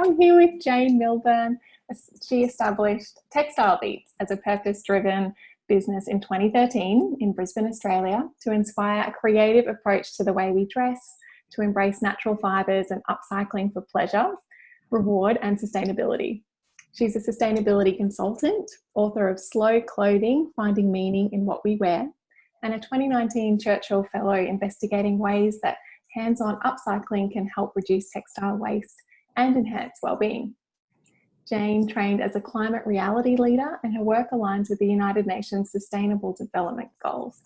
I'm here with Jane Milburn. She established Textile as a purpose-driven business in 2013 in Brisbane, Australia, to inspire a creative approach to the way we dress, to embrace natural fibres and upcycling for pleasure, reward and sustainability. She's a sustainability consultant, author of Slow Clothing, Finding Meaning in What We Wear, and a 2019 Churchill Fellow investigating ways that hands-on upcycling can help reduce textile waste and enhance well-being. Jane trained as a climate reality leader, and her work aligns with the United Nations Sustainable Development Goals.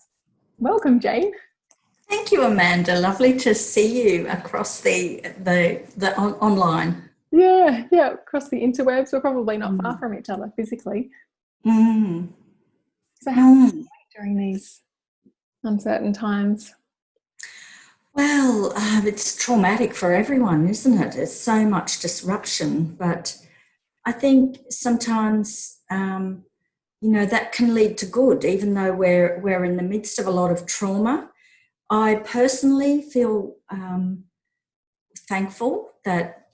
Welcome, Jane. Thank you, Amanda. Lovely to see you across the online. Yeah, across the interwebs. We're probably not far from each other physically. So how are you during these uncertain times? Well, it's traumatic for everyone, isn't it? There's so much disruption, but I think sometimes, that can lead to good, even though we're in the midst of a lot of trauma. I personally feel thankful that,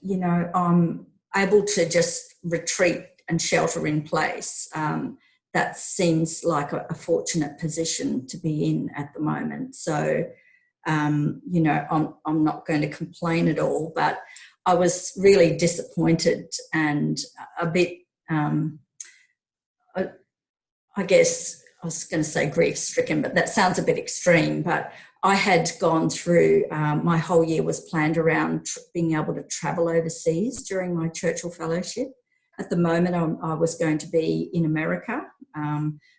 I'm able to just retreat and shelter in place. That seems like a fortunate position to be in at the moment. So, I'm not going to complain at all, but I was really disappointed and a bit, I guess I was going to say grief-stricken, but that sounds a bit extreme. But I had gone through, my whole year was planned around being able to travel overseas during my Churchill Fellowship. At the moment, I was going to be in America.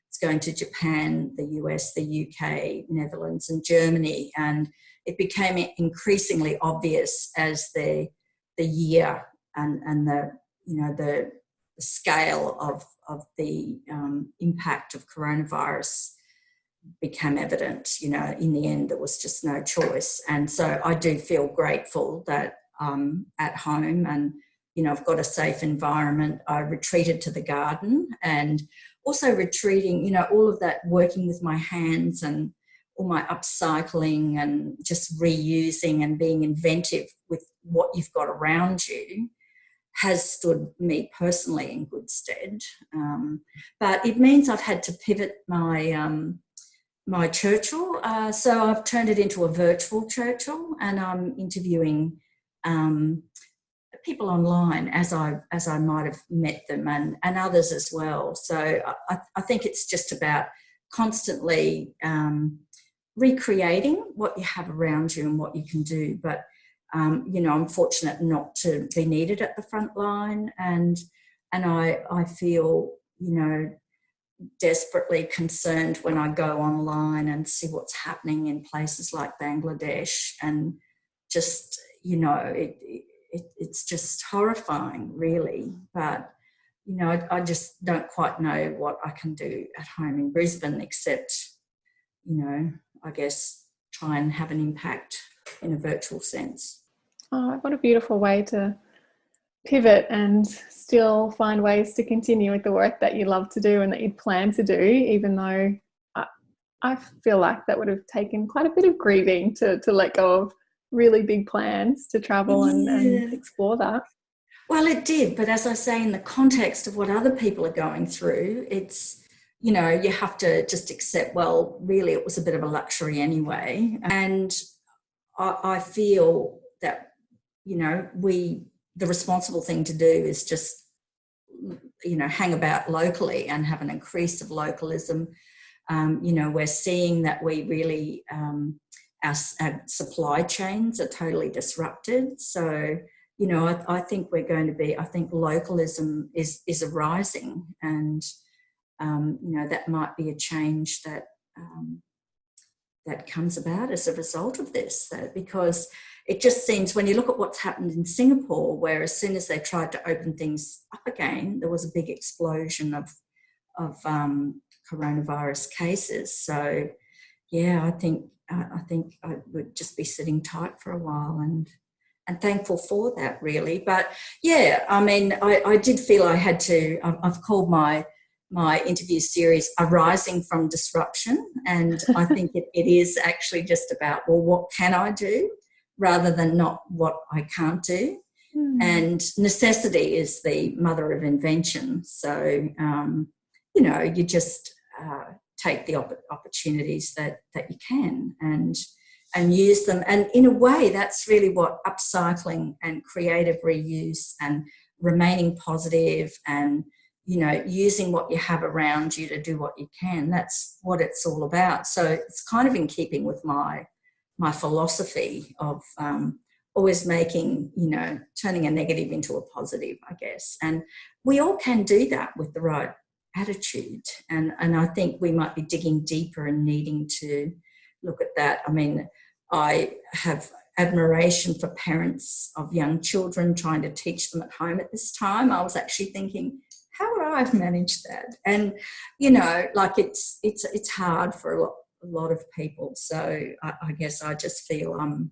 It's going to Japan, the US, the UK, Netherlands and Germany, and it became increasingly obvious as the year and the scale of the impact of coronavirus became evident. In the end there was just no choice, and so I do feel grateful that I'm at home and I've got a safe environment. I retreated to the garden, and also retreating, all of that working with my hands and all my upcycling and just reusing and being inventive with what you've got around you has stood me personally in good stead. But it means I've had to pivot my Churchill. So I've turned it into a virtual Churchill, and I'm interviewing people online as I might have met them, and others as well. So I think it's just about constantly recreating what you have around you and what you can do. But I'm fortunate not to be needed at the front line, and I feel desperately concerned when I go online and see what's happening in places like Bangladesh, and just it's just horrifying, really. But I just don't quite know what I can do at home in Brisbane, except I guess try and have an impact in a virtual sense. Oh, what a beautiful way to pivot and still find ways to continue with the work that you love to do and that you'd plan to do, even though I feel like that would have taken quite a bit of grieving to let go of really big plans to travel and explore that. Well, it did, but as I say, in the context of what other people are going through, it's, you have to just accept, well, really it was a bit of a luxury anyway. And I feel that, the responsible thing to do is just, hang about locally and have an increase of localism. We're seeing that we really, our supply chains are totally disrupted. So, I think we're going to be, I think localism is arising, and, that might be a change that comes about as a result of this, because it just seems, when you look at what's happened in Singapore, where as soon as they tried to open things up again, there was a big explosion of coronavirus cases. So, yeah, I think I would just be sitting tight for a while and thankful for that, really. But yeah, I mean, I did feel I had to. I've called my interview series "Arising from Disruption," and I think it is actually just about, well, what can I do, rather than not what I can't do. And necessity is the mother of invention. So, you know, you just take the opportunities that you can and use them. And in a way, that's really what upcycling and creative reuse and remaining positive and, you know, using what you have around you to do what you can. That's what it's all about. So it's kind of in keeping with my philosophy of always making, you know, turning a negative into a positive, I guess. And we all can do that with the right attitude. And I think we might be digging deeper and needing to look at that. I mean, I have admiration for parents of young children trying to teach them at home at this time. I was actually thinking, how would I have managed that? And, you know, like it's hard for a lot of people. So I guess I just feel I'm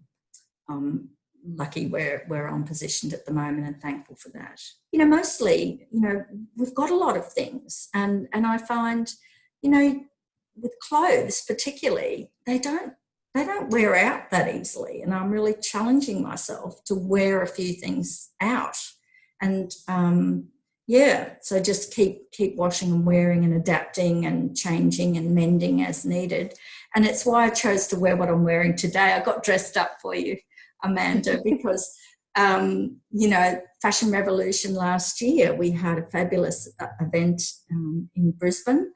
lucky where I'm positioned at the moment and thankful for that. You know, mostly, you know, we've got a lot of things and I find, you know, with clothes particularly, they don't wear out that easily. And I'm really challenging myself to wear a few things out. And so just keep washing and wearing and adapting and changing and mending as needed. And it's why I chose to wear what I'm wearing today. I got dressed up for you, Amanda, because, you know, Fashion Revolution last year, we had a fabulous event in Brisbane,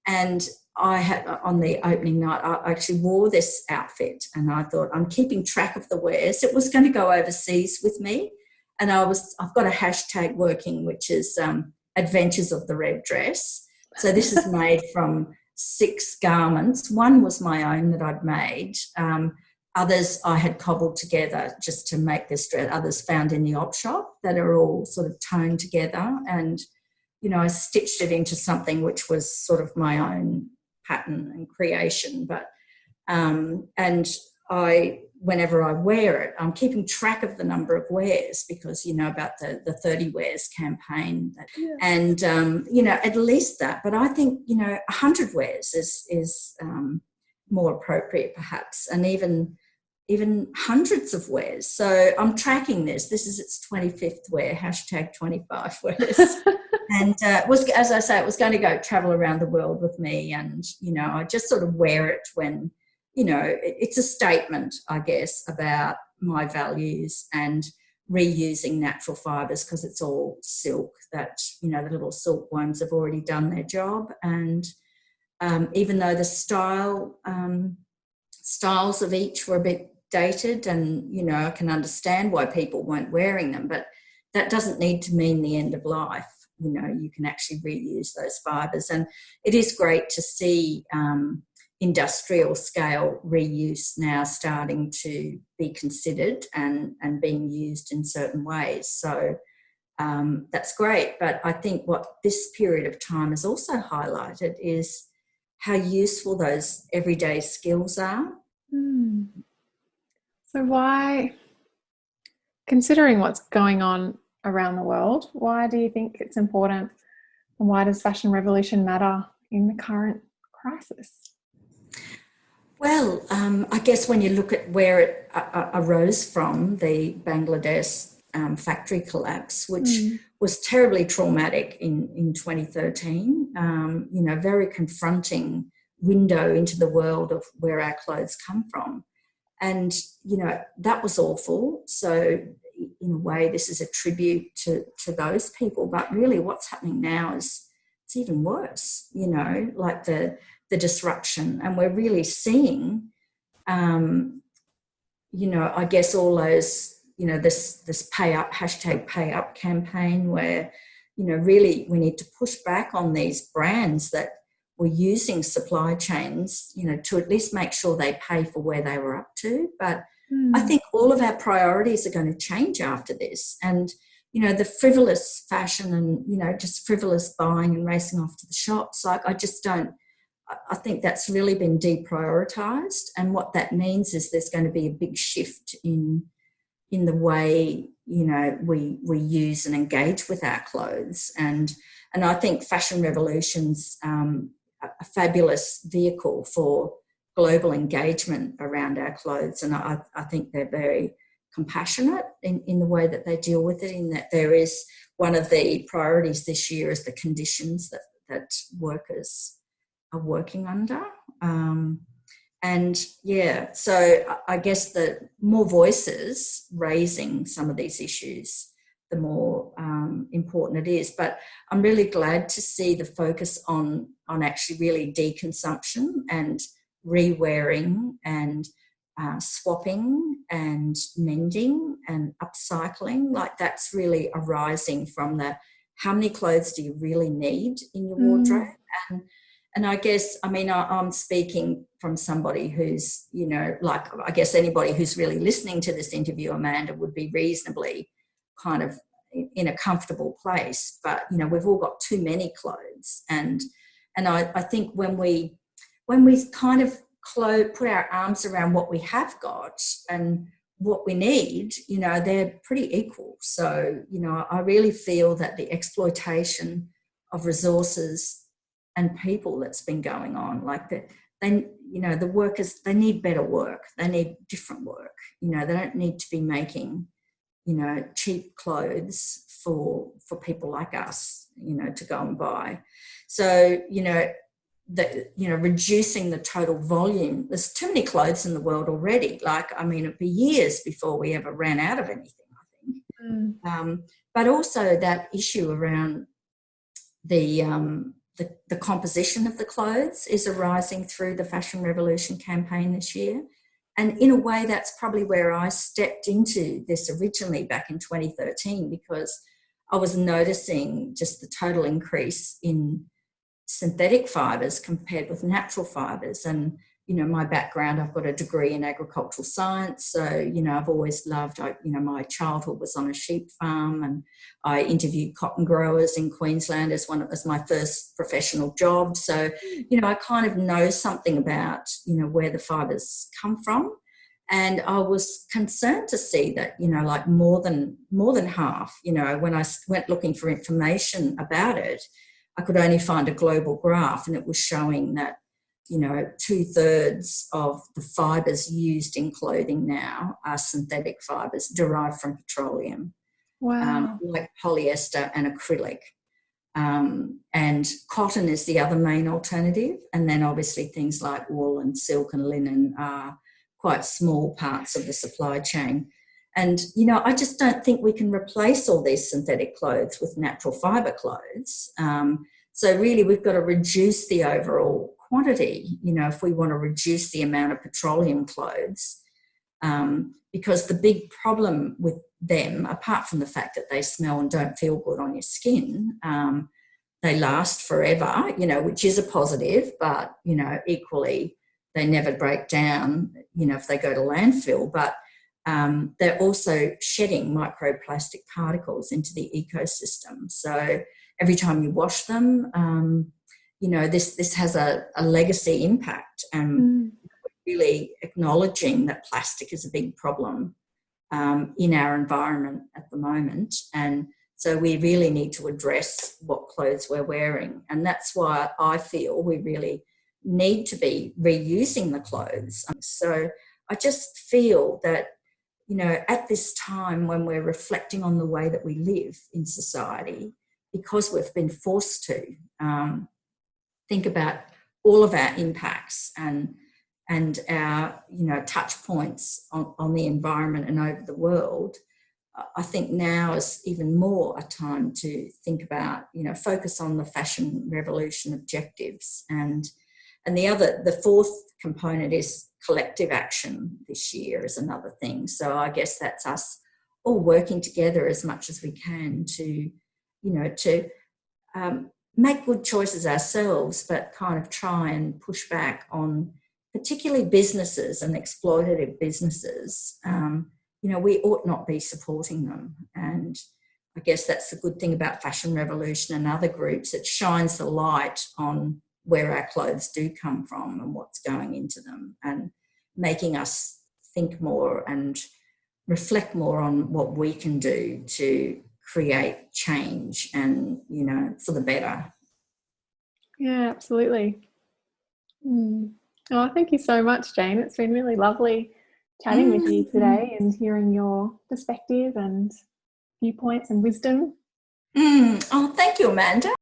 and I had, on the opening night, I actually wore this outfit and I thought, I'm keeping track of the wears. It was going to go overseas with me. And I've got a hashtag working, which is Adventures of the Red Dress. So this is made from 6 garments. One was my own that I'd made. Others I had cobbled together just to make this dress. Others found in the op shop that are all sort of toned together. And, you know, I stitched it into something which was sort of my own pattern and creation. But, and whenever I wear it, I'm keeping track of the number of wears because, you know, about the 30 wears campaign. And, you know, at least that. But I think, you know, 100 wears is more appropriate perhaps, and even hundreds of wears. So I'm tracking this. This is its 25th wear, hashtag 25 wears. And it was, as I say, it was going to go travel around the world with me. And, you know, I just sort of wear it when, you know, it's a statement, I guess, about my values and reusing natural fibres because it's all silk that, you know, the little silk ones have already done their job. And even though the styles of each were a bit dated and, you know, I can understand why people weren't wearing them, but that doesn't need to mean the end of life. You know, you can actually reuse those fibres. And it is great to see industrial scale reuse now starting to be considered and being used in certain ways. So that's great. But I think what this period of time has also highlighted is how useful those everyday skills are. So why, considering what's going on around the world, why do you think it's important and why does Fashion Revolution matter in the current crisis? Well, I guess when you look at where it arose from, the Bangladesh factory collapse, which was terribly traumatic in 2013, you know, very confronting window into the world of where our clothes come from. And, you know, that was awful. So in a way, this is a tribute to those people. But really what's happening now is it's even worse, you know, like the disruption. And we're really seeing, you know, I guess all those, you know, this pay up, hashtag pay up campaign where, you know, really we need to push back on these brands that were using supply chains, you know, to at least make sure they pay for where they were up to. But I think all of our priorities are going to change after this. And, you know, the frivolous fashion and, you know, just frivolous buying and racing off to the shops, like I think that's really been deprioritised. And what that means is there's going to be a big shift in the way, you know, we use and engage with our clothes. And I think Fashion Revolution's a fabulous vehicle for global engagement around our clothes. And I think they're very compassionate in the way that they deal with it, in that there is one of the priorities this year is the conditions that workers are working under. And yeah, so I guess the more voices raising some of these issues, the more important it is. But I'm really glad to see the focus on actually really deconsumption and rewearing and swapping and mending and upcycling. Like, that's really arising from the how many clothes do you really need in your wardrobe? And I guess, I mean, I'm speaking from somebody who's, you know, like, I guess anybody who's really listening to this interview, Amanda, would be reasonably kind of in a comfortable place. But, you know, we've all got too many clothes. And I think when we kind of put our arms around what we have got and what we need, you know, they're pretty equal. So, you know, I really feel that the exploitation of resources and people that's been going on, like that, they, you know, the workers, they need better work, they need different work, you know, they don't need to be making, you know, cheap clothes for people like us, you know, to go and buy. So, you know, reducing the total volume. There's too many clothes in the world already. Like, I mean, it'd be years before we ever ran out of anything, I think. But also that issue around the composition of the clothes is arising through the Fashion Revolution campaign this year. And in a way, that's probably where I stepped into this originally back in 2013, because I was noticing just the total increase in synthetic fibres compared with natural fibres. And, you know, my background, I've got a degree in agricultural science. So, you know, I've always loved, you know, my childhood was on a sheep farm, and I interviewed cotton growers in Queensland as my first professional job. So, you know, I kind of know something about, you know, where the fibres come from. And I was concerned to see that, you know, like more than half, you know, when I went looking for information about it, I could only find a global graph, and it was showing that, you know, 2/3 of the fibres used in clothing now are synthetic fibres derived from petroleum. Wow. Like polyester and acrylic. And cotton is the other main alternative. And then obviously things like wool and silk and linen are quite small parts of the supply chain. And, you know, I just don't think we can replace all these synthetic clothes with natural fibre clothes. So really we've got to reduce the overall quantity, you know, if we want to reduce the amount of petroleum clothes, because the big problem with them, apart from the fact that they smell and don't feel good on your skin, they last forever, you know, which is a positive, but, you know, equally they never break down, you know, if they go to landfill. But they're also shedding microplastic particles into the ecosystem. So every time you wash them, you know, this has a legacy impact, and really acknowledging that plastic is a big problem in our environment at the moment. And so we really need to address what clothes we're wearing. And that's why I feel we really need to be reusing the clothes. So I just feel that, you know, at this time when we're reflecting on the way that we live in society, because we've been forced to think about all of our impacts and our, you know, touch points on the environment and over the world, I think now is even more a time to think about, you know, focus on the Fashion Revolution objectives. And the fourth component is collective action this year is another thing. So I guess that's us all working together as much as we can to, you know, to make good choices ourselves, but kind of try and push back on particularly businesses and exploitative businesses. You know, we ought not be supporting them. And I guess that's the good thing about Fashion Revolution and other groups. It shines the light on where our clothes do come from and what's going into them, and making us think more and reflect more on what we can do to create change and, you know, for the better. Yeah, absolutely. Oh, thank you so much, Jane. It's been really lovely chatting with you today and hearing your perspective and viewpoints and wisdom. Oh, thank you, Amanda.